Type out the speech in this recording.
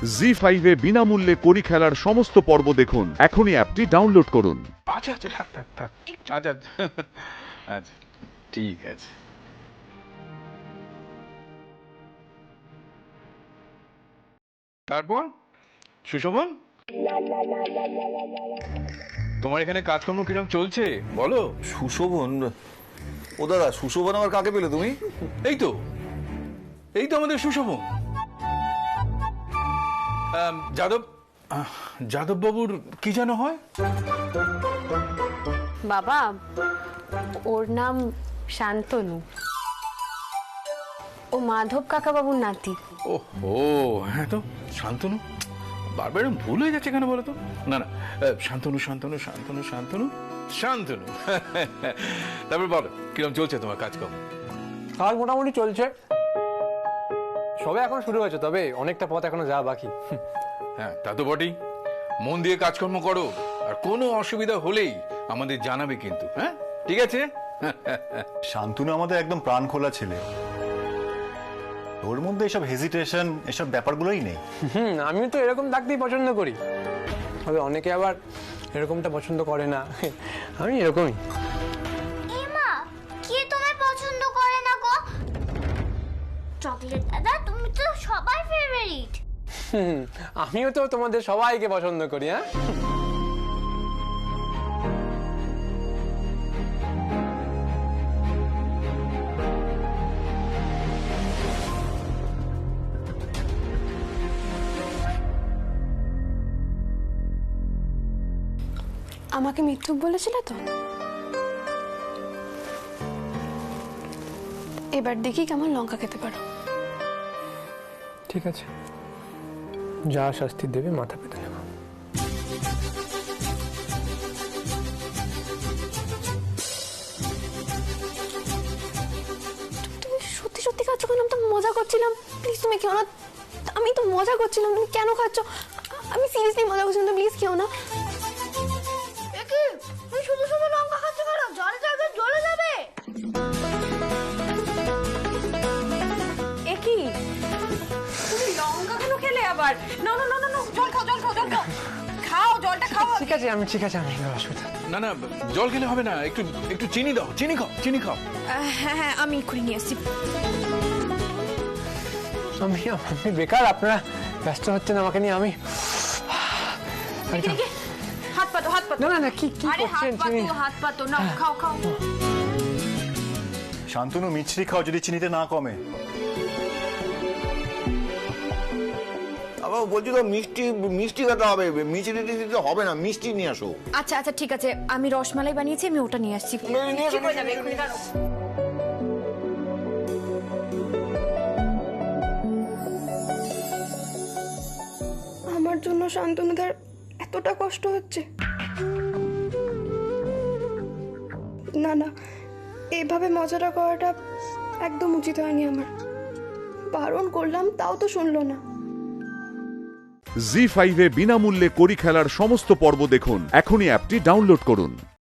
জি5 এ বিনামূল্যে কড়ি খেলার সমস্ত পর্ব দেখুন। এখনই অ্যাপটি ডাউনলোড করুন। আচ্ছা আচ্ছা থাক থাক থাক আচ্ছা আচ্ছা ঠিক আছে। তারপর সুশোভন, তোমার এখানে কাজকর্ম কিরকম চলছে বলো? সুশোভন? ও দাদা, সুশোভন আবার কাকে পেলে তুমি? এই তো আমাদের সুশোভন। যাদব যাদব বাবুর কি যেন হয়? বাবা, ওর নাম শান্তনু। ও মাধব কাকা বাবুর নাতি। ওহো, হ্যাঁ তো শান্তনু। বারবার এরকম ভুল হয়ে যাচ্ছে কেন বলো তো? না না, শান্তনু শান্তনু শান্তনু শান্তনু শান্তনু। তারপর বলো কিরকম চলছে তোমার কাজকর্ম? কাজ মোটামুটি চলছে, সবে এখন শুরু হয়েছে, তবে অনেকটা পথ এখনো যাওয়া বাকি। হ্যাঁ তা তো বটেই। মন দিয়ে কাজকর্ম করো, আর কোনো অসুবিধা হলেই আমাদের জানাবে কিন্তু। হ্যাঁ ঠিক আছে। শান্তনু আমাদের একদম প্রাণ খোলা ছেলে, ওর মধ্যে এসব হেজিটেশন এসব ব্যাপারগুলোই নেই। আমি তো এরকম থাকতেই পছন্দ করি, তবে অনেকে আবার এরকমটা পছন্দ করে না। আমি এরকমই। এমা, কে তোমায় পছন্দ করে না গো? চকলেট দাদা, তুমি তো সবার ফেভারিট। আমিও তো তোমাদের সবাইকে পছন্দ করি। হ্যাঁ, আমাকে মিথ্যুক বলেছিলে তো? এবার দেখি কেমন লঙ্কা খেতে পারো। ঠিক আছে, যা শাস্তি দেবে মাথা পেতে নেব। তুমি সত্যি সত্যি খাচ্ছ কেন? আমি তো মজা করছিলাম। প্লিজ তুমি খেও না। আমি তো মজা করছিলাম, তুমি কেন খাচ্ছ? আমি সিরিয়াসলি মজা করছিলাম, প্লিজ খেও না। একি, তুমি শুধু শুধু লঙ্কা খাচ্ছ কেন? জলে যাবে, জ্বলে যাবে। একই, তুমি লঙ্কা কেন খেলে আবার? না না না না না, জল খাও, জল খাও, জল খাও। খাও, জলটা খাও। ঠিক আছে, আমি অসুবিধা। না না, জল খেলে হবে না, একটু একটু চিনি দাও, চিনি খাও, চিনি খাও। হ্যাঁ হ্যাঁ, আমি এক্ষুনি নিয়ে আসছি। আমি বেকার, আপনারা ব্যস্ত হচ্ছেন আমাকে নিয়ে। আমি হাত পাতো, হাত পাতো। না না না, কি আরে হাত করছেন? পাতো, হাত পাতো না। খাও খাও। শান্তনু, মিছরি খাও যদি চিনিতে না কমে। আবার বলছি তো মিষ্টি মিষ্টি খেতে হবে, মিষ্টি দিতে হবে না, মিষ্টি নিয়ে আসো। আচ্ছা আচ্ছা ঠিক আছে, আমি রসমালাই বানিয়েছি, আমি ওটা নিয়ে আসছি। নিয়ে এসো, ঠিক হয়ে যাবে, এক্ষুনি দাঁড়াও। আমার জন্য শান্তনুদার এতটা কষ্ট হচ্ছে। না না, এভাবে মজাটা করাটা একদম উচিত হয়নি আমার। বারণ করলাম, তাও তো শুনলো না। জি5 এ বিনামূল্যে কড়ি খেলার সমস্ত পর্ব দেখুন। এখনই অ্যাপটি ডাউনলোড করুন।